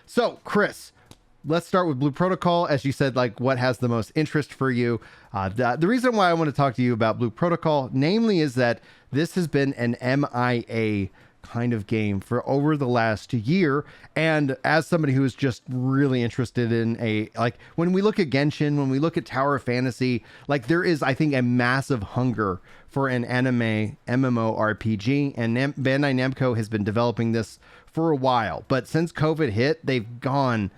So, Chris, let's start with Blue Protocol. As you said, like what has the most interest for you? The reason why I want to talk to you about Blue Protocol, namely, is that this has been an MIA kind of game for over the last year. And as somebody who is just really interested in when we look at Genshin, when we look at Tower of Fantasy, like there is, I think, a massive hunger for an anime MMORPG, and Bandai Namco has been developing this for a while. But since COVID hit, they've gone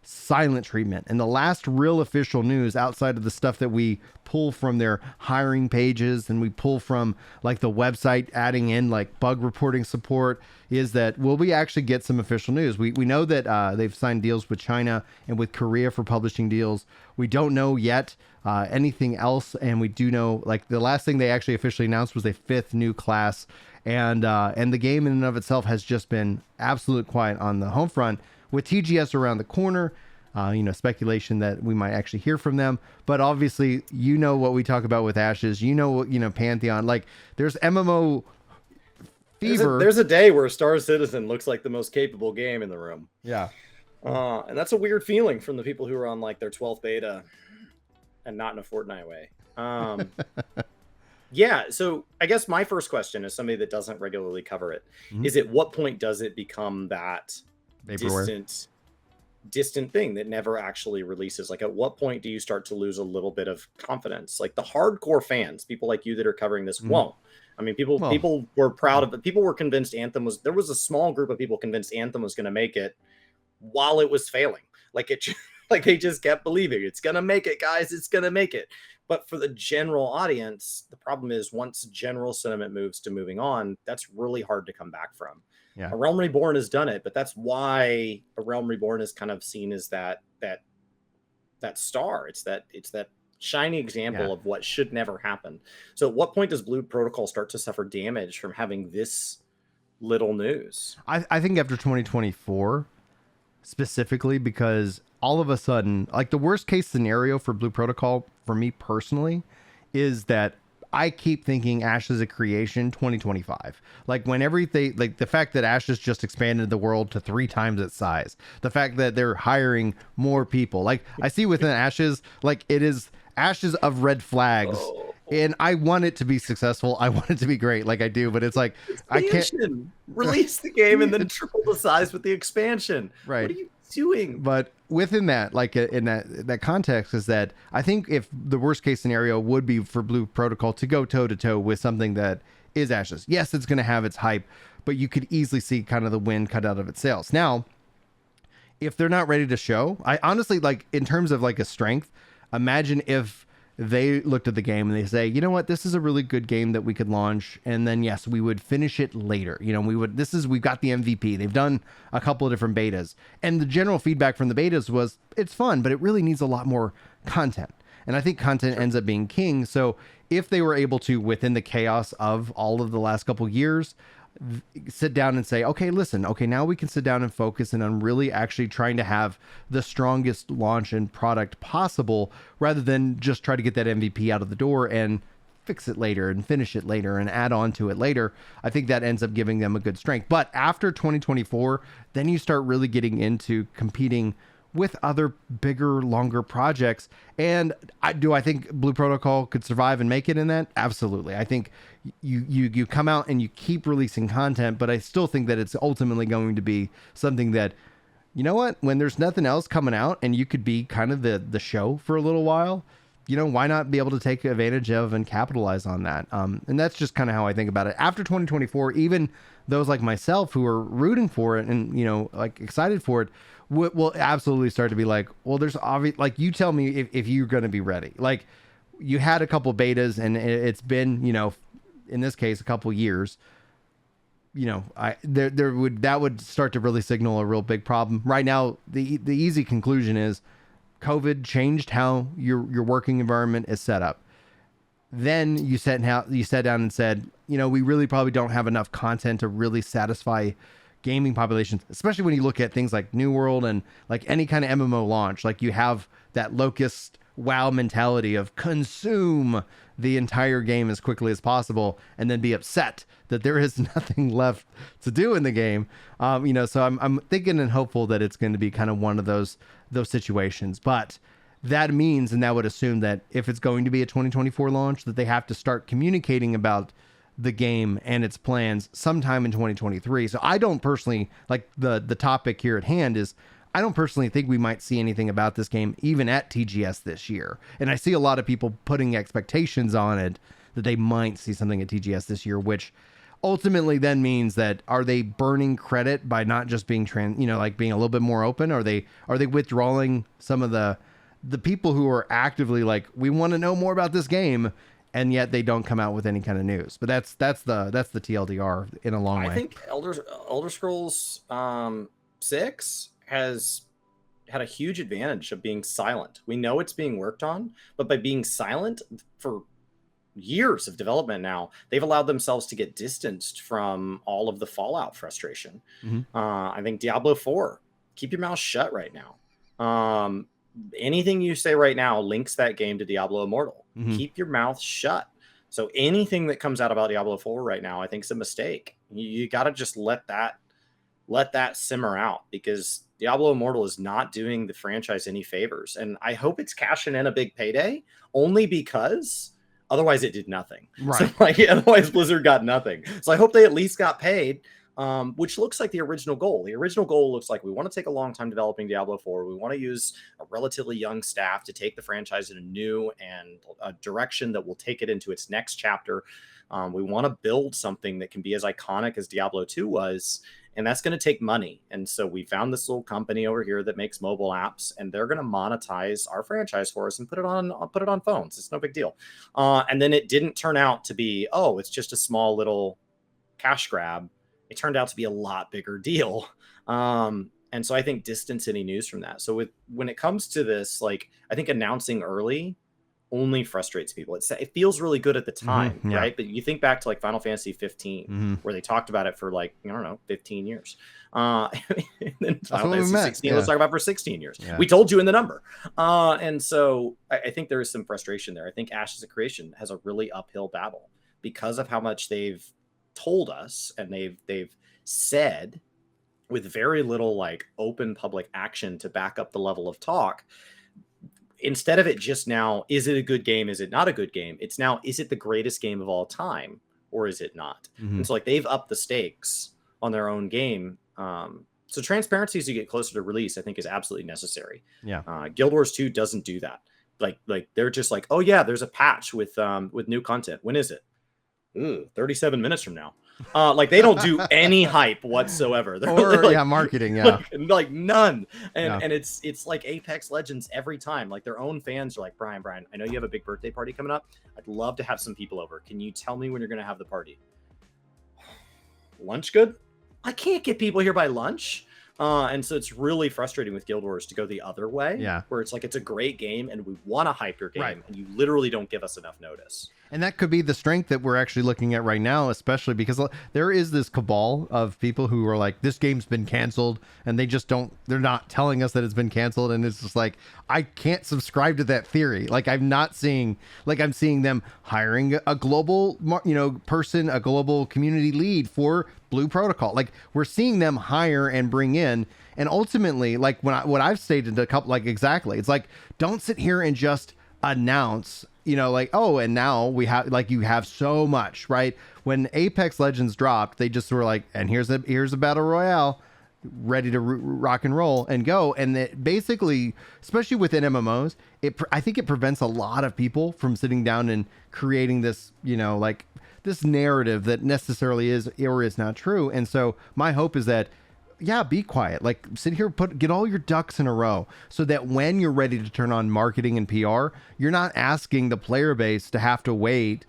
silent treatment. And the last real official news outside of the stuff that we pull from their hiring pages and we pull from like the website adding in like bug reporting support is that will we actually get some official news? We know that they've signed deals with China and with Korea for publishing deals. We don't know yet anything else. And we do know like the last thing they actually officially announced was a 5th new class. And the game in and of itself has just been absolute quiet on the home front. With TGS around the corner, speculation that we might actually hear from them. But obviously, what we talk about with Ashes, Pantheon. Like, there's MMO fever. There's a day where Star Citizen looks like the most capable game in the room. Yeah. And that's a weird feeling from the people who are on, like, their 12th beta and not in a Fortnite way. Yeah, so I guess my first question is somebody that doesn't regularly cover it, is at what point does it become that distant thing that never actually releases? Like, at what point do you start to lose a little bit of confidence? Like the hardcore fans, people like you that are covering this won't. I mean, people were proud of it. People were convinced there was a small group of people convinced Anthem was going to make it while it was failing. Like like they just kept believing it's going to make it, guys. It's going to make it. But for the general audience, the problem is once general sentiment moves to moving on, that's really hard to come back from. Yeah. A Realm Reborn has done it, but that's why A Realm Reborn is kind of seen as that star. It's that shiny example of what should never happen. So at what point does Blue Protocol start to suffer damage from having this little news? I think after 2024 specifically, because all of a sudden, like the worst case scenario for Blue Protocol for me personally is that I keep thinking Ashes of Creation 2025. Like when everything, like the fact that Ashes just expanded the world to 3 times its size, the fact that they're hiring more people. Like I see within Ashes, like it is Ashes of red flags. And I want it to be successful. I want it to be great, like I do. But it's like I can't release the game and then triple the size with the expansion. Right? What are you doing? But within that, like in that context, is that I think if the worst case scenario would be for Blue Protocol to go toe to toe with something that is Ashes. Yes, it's going to have its hype, but you could easily see kind of the wind cut out of its sails. Now, if they're not ready to show, I honestly, like in terms of like a strength, imagine if they looked at the game and they say, you know what, this is a really good game that we could launch. And then, yes, we would finish it later. We've got the MVP. They've done a couple of different betas. And the general feedback from the betas was it's fun, but it really needs a lot more content. And I think content ends up being king. So if they were able to, within the chaos of all of the last couple of years, sit down and say, okay, listen, okay, now we can sit down and focus and on really actually trying to have the strongest launch and product possible rather than just try to get that MVP out of the door and fix it later and finish it later and add on to it later. I think that ends up giving them a good strength. But after 2024, then you start really getting into competing with other bigger, longer projects. And I think Blue Protocol could survive and make it in that? Absolutely. I think you come out and you keep releasing content, but I still think that it's ultimately going to be something that, you know what, when there's nothing else coming out and you could be kind of the show for a little while, why not be able to take advantage of and capitalize on that? And that's just kind of how I think about it. After 2024, even those like myself who are rooting for it and, like excited for it, will absolutely start to be like, well, there's obvious, like you tell me if you're going to be ready. Like you had a couple betas and it's been, in this case, a couple years, that would start to really signal a real big problem. Right now, the easy conclusion is COVID changed how your working environment is set up. Then you sat down and said, we really probably don't have enough content to really satisfy gaming populations, especially when you look at things like New World and like any kind of MMO launch. Like you have that Locust WoW mentality of consume the entire game as quickly as possible and then be upset that there is nothing left to do in the game. So I'm thinking and hopeful that it's going to be kind of one of those situations. But that means, and that would assume that if it's going to be a 2024 launch, that they have to start communicating about the game and its plans sometime in 2023. So I don't personally, like the topic here at hand is, I don't personally think we might see anything about this game even at TGS this year. And I see a lot of people putting expectations on it that they might see something at TGS this year, which ultimately then means that, are they burning credit by not just being being a little bit more open? Are they withdrawing some of the people who are actively like, we want to know more about this game, and yet they don't come out with any kind of news? But that's the TLDR in a long way. I think Elder Scrolls 6 has had a huge advantage of being silent. We know it's being worked on, but by being silent for years of development now, they've allowed themselves to get distanced from all of the Fallout frustration. I think Diablo 4, keep your mouth shut right now. Anything you say right now links that game to Diablo Immortal. Keep your mouth shut. So anything that comes out about Diablo 4 right now, I think is a mistake. You got to just let that simmer out, because Diablo Immortal is not doing the franchise any favors. And I hope it's cashing in a big payday, only because otherwise it did nothing. Right. So otherwise Blizzard got nothing. So I hope they at least got paid, which looks like the original goal. The original goal looks like we want to take a long time developing Diablo 4. We want to use a relatively young staff to take the franchise in a new and a direction that will take it into its next chapter. We want to build something that can be as iconic as Diablo 2 was, and that's going to take money. And so we found this little company over here that makes mobile apps, and they're going to monetize our franchise for us and put it on phones. It's no big deal. And then it didn't turn out to be, it's just a small little cash grab. It turned out to be a lot bigger deal. And so I think distance any news from that. So when it comes to this, I think announcing early only frustrates people. It feels really good at the time, right? But you think back to Final Fantasy 15, where they talked about it for 15 years. And then Final Fantasy 16, let's talk about for 16 years. Yeah. We told you in the number. And so I think there is some frustration there. I think Ashes of Creation has a really uphill battle because of how much they've told us, and they've said with very little open public action to back up the level of talk. Instead of it just now, is it a good game? Is it not a good game? It's now, is it the greatest game of all time, or is it not? And so they've upped the stakes on their own game. So transparency as you get closer to release, I think, is absolutely necessary. Yeah. Guild Wars 2 doesn't do that. They're just oh yeah, there's a patch with new content. When is it? 37 minutes from now. They don't do any hype whatsoever. They're marketing, none. And it's like Apex Legends every time. Their own fans are like, Brian, I know you have a big birthday party coming up. I'd love to have some people over. Can you tell me when you're going to have the party? Lunch good? I can't get people here by lunch. And so it's really frustrating with Guild Wars to go the other way. Yeah. Where it's it's a great game and we want to hype your game, and you literally don't give us enough notice. And that could be the strength that we're actually looking at right now, especially because there is this cabal of people who are like, this game's been canceled, and they're not telling us that it's been canceled. And it's just I can't subscribe to that theory. I'm seeing them hiring a global, person, a global community lead for Blue Protocol. We're seeing them hire and bring in. And ultimately, what I've stated a couple, exactly, it's don't sit here and just announce, and now we have, you have so much, right? When Apex Legends dropped, they just were and here's a battle royale ready to rock and roll and go. And it basically, especially within MMOs, I think it prevents a lot of people from sitting down and creating this, this narrative that necessarily is or is not true. And so my hope is that, be quiet. Sit here, get all your ducks in a row, so that when you're ready to turn on marketing and PR, you're not asking the player base to have to wait,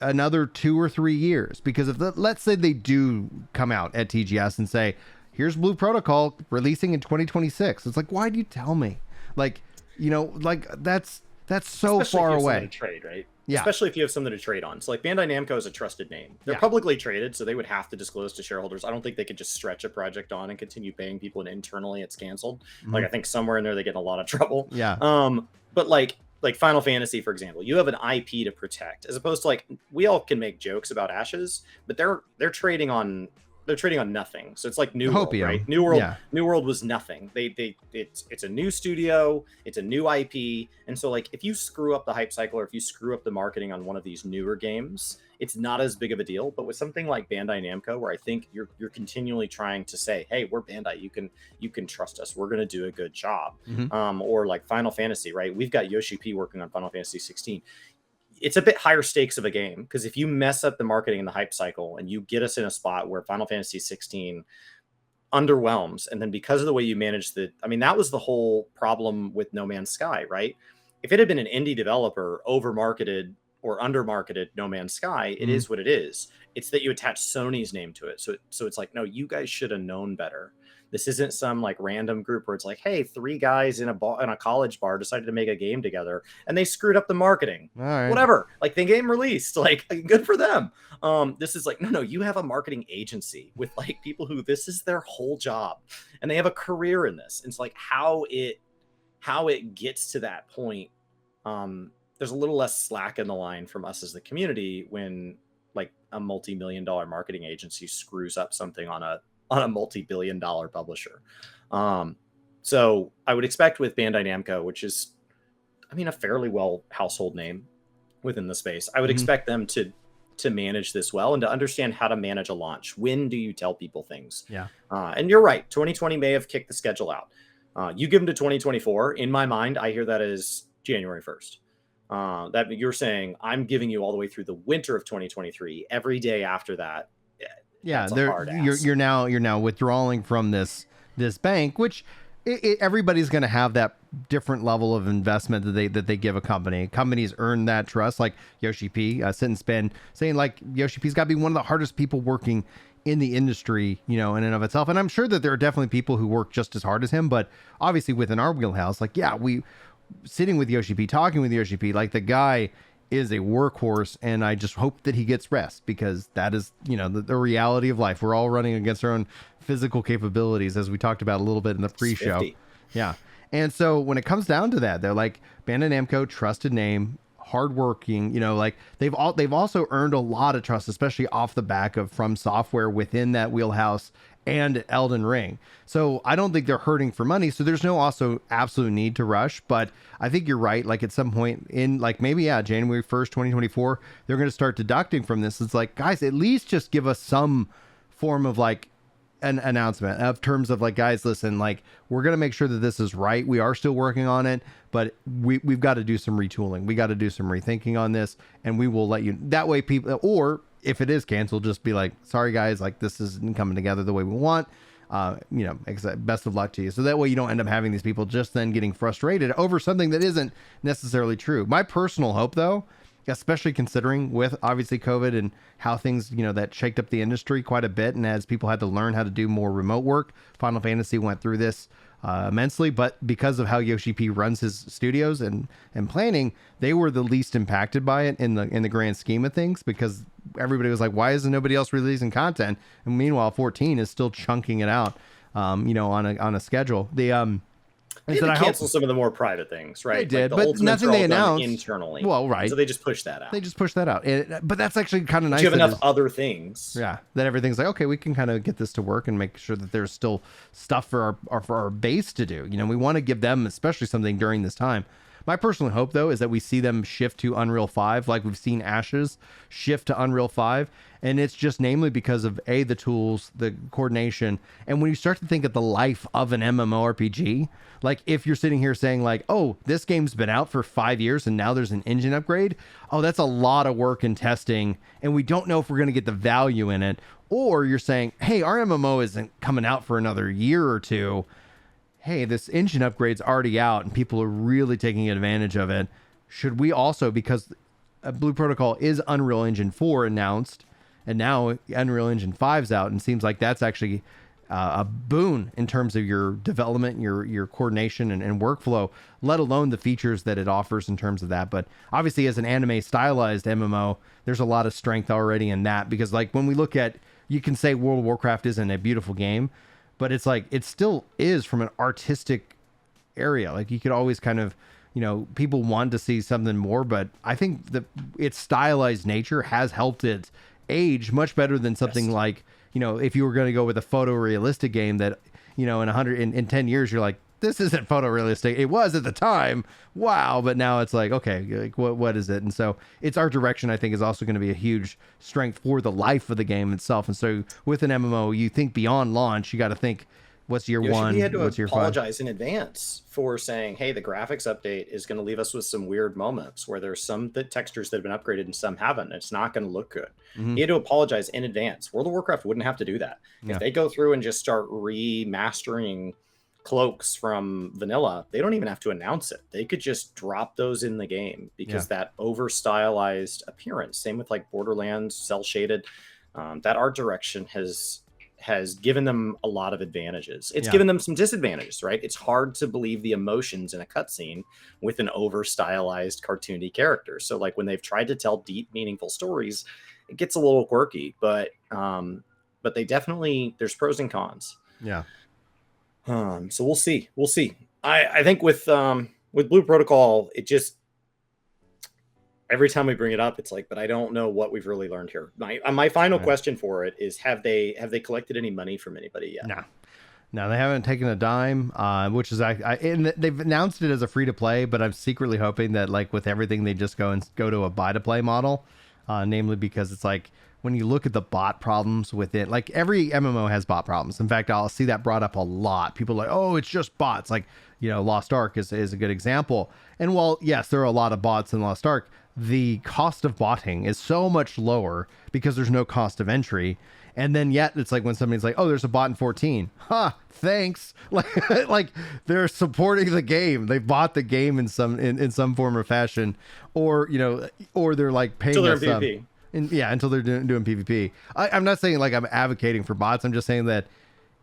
another 2 or 3 years. Because let's say they do come out at TGS and say, here's Blue Protocol releasing in 2026. It's why do you tell me? That's so far away. To trade, right? Yeah. Especially if you have something to trade on. So Bandai Namco is a trusted name. They're publicly traded, so they would have to disclose to shareholders. I don't think they could just stretch a project on and continue paying people, and internally it's canceled. I think somewhere in there they get in a lot of trouble. Yeah. But like Final Fantasy, for example, you have an IP to protect, as opposed to like we all can make jokes about Ashes, but they're trading on nothing. So it's like New World, Hopium. right? New World, Yeah. New World was nothing. It's a new studio, it's a new IP, and so like if you screw up the hype cycle or if you screw up the marketing on one of these newer games, it's not as big of a deal. But with something like Bandai Namco, where I think you're continually trying to say, hey, we're Bandai, you can trust us, we're gonna do a good job. Or like Final Fantasy, right? We've got Yoshi P working on Final Fantasy 16. It's a bit higher stakes of a game, because if you mess up the marketing and the hype cycle and you get us in a spot where Final Fantasy 16 underwhelms, and then because of the way you manage that was the whole problem with No Man's Sky, right? If it had been an indie developer over marketed or under marketed No Man's Sky, it is what it is. It's that you attach Sony's name to it. So it's like, no, you guys should have known better. This isn't some like random group where it's like, hey, three guys in a college bar decided to make a game together and they screwed up the marketing. All right. Whatever. Like the game released, like good for them. This is like, no, you have a marketing agency with like people who this is their whole job and they have a career in this. It's like how it gets to that point. There's a little less slack in the line from us as the community when like a multi-million-dollar marketing agency screws up something on a multi-billion-dollar publisher. So I would expect with Bandai Namco, which is, a fairly well household name within the space, I would expect them to manage this well and to understand how to manage a launch. When do you tell people things? Yeah. And you're right. 2020 may have kicked the schedule out. You give them to 2024. In my mind, I hear that as January 1st. That you're saying I'm giving you all the way through the winter of 2023. Every day after that, yeah, you're now withdrawing from this bank, which everybody's going to have that different level of investment that they give a company. Companies earn that trust, like Yoshi P, Sit and Spin, saying like Yoshi P's got to be one of the hardest people working in the industry, in and of itself. And I'm sure that there are definitely people who work just as hard as him, but obviously within our wheelhouse, like, yeah, we sitting with Yoshi P, talking with Yoshi P, like the guy is a workhorse, and I just hope that he gets rest, because that is, the reality of life. We're all running against our own physical capabilities, as we talked about a little bit in the pre-show. Yeah. And so when it comes down to that, they're like Bandai Namco, trusted name, hardworking, like they've also earned a lot of trust, especially off the back of From Software within that wheelhouse and Elden Ring. So I don't think they're hurting for money. So there's no also absolute need to rush. But I think you're right. Like at some point in like maybe, January 1st, 2024, they're going to start deducting from this. It's like, guys, at least just give us some form of like an announcement of terms of like, guys, listen, like we're going to make sure that this is right. We are still working on it, but we've got to do some retooling. We got to do some rethinking on this, and we will let you that way people, or if it is canceled, just be like, sorry guys, like this isn't coming together the way we want. Best of luck to you. So that way you don't end up having these people just then getting frustrated over something that isn't necessarily true. My personal hope though, especially considering with obviously COVID and how things, that shaked up the industry quite a bit. And as people had to learn how to do more remote work, Final Fantasy went through this immensely, but because of how Yoshi P runs his studios and planning, they were the least impacted by it in the grand scheme of things, because everybody was like, why isn't nobody else releasing content? And meanwhile, 14 is still chunking it out, on a schedule. They had to cancel some of the more private things, right? They did, but nothing they announced internally. Well, right. So they just pushed that out. But that's actually kind of nice. You have enough other things. Yeah, that everything's like, okay, we can kind of get this to work and make sure that there's still stuff for our base to do. We want to give them especially something during this time. My personal hope, though, is that we see them shift to Unreal 5, like we've seen Ashes shift to Unreal 5. And it's just namely because of, A, the tools, the coordination. And when you start to think of the life of an MMORPG, like if you're sitting here saying like, oh, this game's been out for 5 years and now there's an engine upgrade. Oh, that's a lot of work and testing. And we don't know if we're going to get the value in it. Or you're saying, hey, our MMO isn't coming out for another year or two. Hey, this engine upgrade's already out and people are really taking advantage of it. Should we also, because Blue Protocol is Unreal Engine 4 announced, and now Unreal Engine 5's out, and seems like that's actually a boon in terms of your development, your coordination and workflow, let alone the features that it offers in terms of that. But obviously as an anime stylized MMO, there's a lot of strength already in that, because like when we look at, you can say World of Warcraft isn't a beautiful game, but it's like, it still is from an artistic area. Like you could always kind of people want to see something more, but I think its stylized nature has helped it age much better than something like, if you were going to go with a photorealistic game that, in 10 years, you're like, this isn't photorealistic. It was at the time. Wow. But now it's like, okay, like what is it? And so its art direction, I think, is also going to be a huge strength for the life of the game itself. And so with an MMO, you think beyond launch, you got to think, what's year one? He had to what's year apologize 5? in advance for saying, hey, the graphics update is going to leave us with some weird moments where there's some textures that have been upgraded and some haven't. It's not going to look good. Mm-hmm. He had to apologize in advance. World of Warcraft wouldn't have to do that. Yeah. If they go through and just start remastering cloaks from vanilla, they don't even have to announce it. They could just drop those in the game because that over stylized appearance, same with like Borderlands, cell shaded, that art direction has given them a lot of advantages. It's given them some disadvantages, right? It's hard to believe the emotions in a cutscene with an over stylized cartoony character. So like when they've tried to tell deep, meaningful stories, it gets a little quirky, but they definitely, there's pros and cons. Yeah. So we'll see. I think with Blue Protocol, it just, every time we bring it up, it's like, but I don't know what we've really learned here. My final question for it is, have they collected any money from anybody yet? No, they haven't taken a dime, which is and they've announced it as a free to play, but I'm secretly hoping that like with everything, they just go to a buy to play model, namely because it's like, when you look at the bot problems with it, like every MMO has bot problems. In fact, I'll see that brought up a lot. People are like, oh, it's just bots. Like, Lost Ark is a good example. And while, yes, there are a lot of bots in Lost Ark, the cost of botting is so much lower because there's no cost of entry. And then yet it's like when somebody's like, oh, there's a bot in 14. Thanks. Like they're supporting the game. They bought the game in some form or fashion, or they're like paying us PvP. Until they're doing PvP. I'm not saying like I'm advocating for bots. I'm just saying that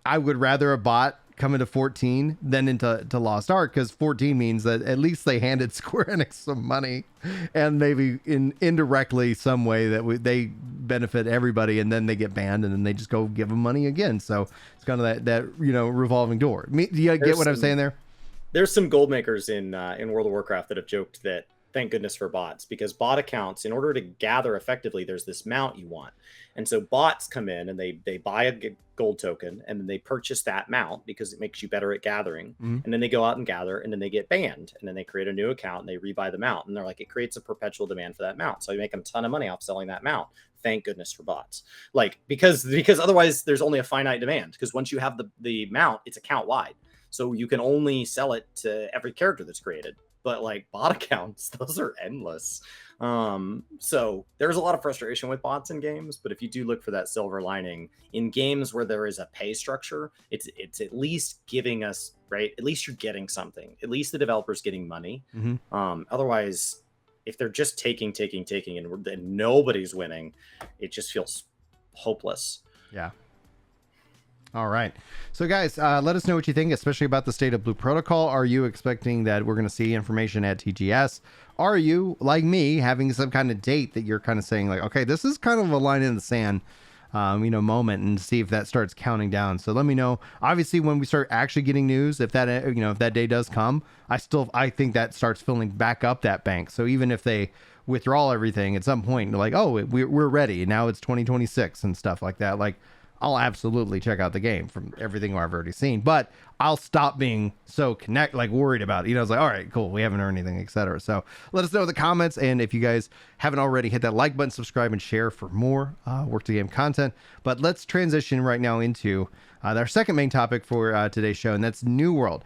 I would rather a bot come into 14 than into Lost Ark, because 14 means that at least they handed Square Enix some money, and maybe indirectly some way that they benefit everybody, and then they get banned, and then they just go give them money again. So it's kind of that revolving door. Do you get what I'm saying there? There's some gold makers in World of Warcraft that have joked that thank goodness for bots, because bot accounts, in order to gather effectively, there's this mount you want. And so bots come in and they buy a gold token, and then they purchase that mount because it makes you better at gathering. Mm-hmm. And then they go out and gather, and then they get banned, and then they create a new account and they rebuy the mount. And they're like, it creates a perpetual demand for that mount. So you make a ton of money off selling that mount. Thank goodness for bots. Like, because otherwise there's only a finite demand, because once you have the mount, it's account wide. So you can only sell it to every character that's created. But like bot accounts, those are endless. So there's a lot of frustration with bots in games, but if you do look for that silver lining in games where there is a pay structure, it's at least giving us, right? At least you're getting something. At least the developer's getting money. Mm-hmm. Otherwise, if they're just taking and nobody's winning, it just feels hopeless. Yeah. All right. So guys, let us know what you think, especially about the state of Blue Protocol. Are you expecting that we're going to see information at TGS? Are you, like me, having some kind of date that you're kind of saying like, okay, this is kind of a line in the sand, moment, and see if that starts counting down. So let me know. Obviously, when we start actually getting news, if that, if that day does come, I think that starts filling back up that bank. So even if they withdraw everything at some point, like, oh, we're ready. Now it's 2026 and stuff like that. Like, I'll absolutely check out the game from everything I've already seen, but I'll stop being so worried about it. It's like, all right, cool, we haven't heard anything, etc. So let us know in the comments, and if you guys haven't already, hit that like button, subscribe, and share for more Work to Game content. But let's transition right now into our second main topic for today's show, and that's New World.